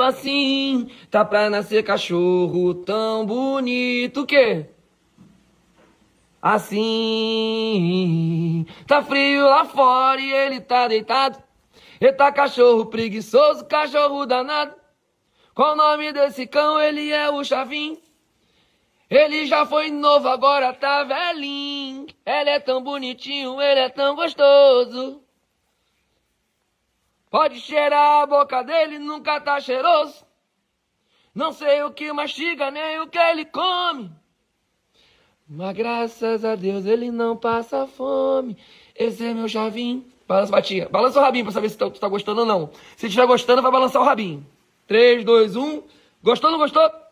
assim, tá pra nascer cachorro tão bonito. O quê? Assim, tá frio lá fora e ele tá deitado. Eita, cachorro preguiçoso, cachorro danado. Qual o nome desse cão? Ele é o Chavim. Ele já foi novo, agora tá velhinho. Ele é tão bonitinho, ele é tão gostoso. Pode cheirar a boca dele, nunca tá cheiroso. Não sei o que mastiga, nem o que ele come. Mas graças a Deus ele não passa fome. Esse é meu Chavim. Balança, batia. Balança o rabinho pra saber se tu tá gostando ou não. Se estiver gostando, vai balançar o rabinho. 3, 2, 1. Gostou ou não gostou?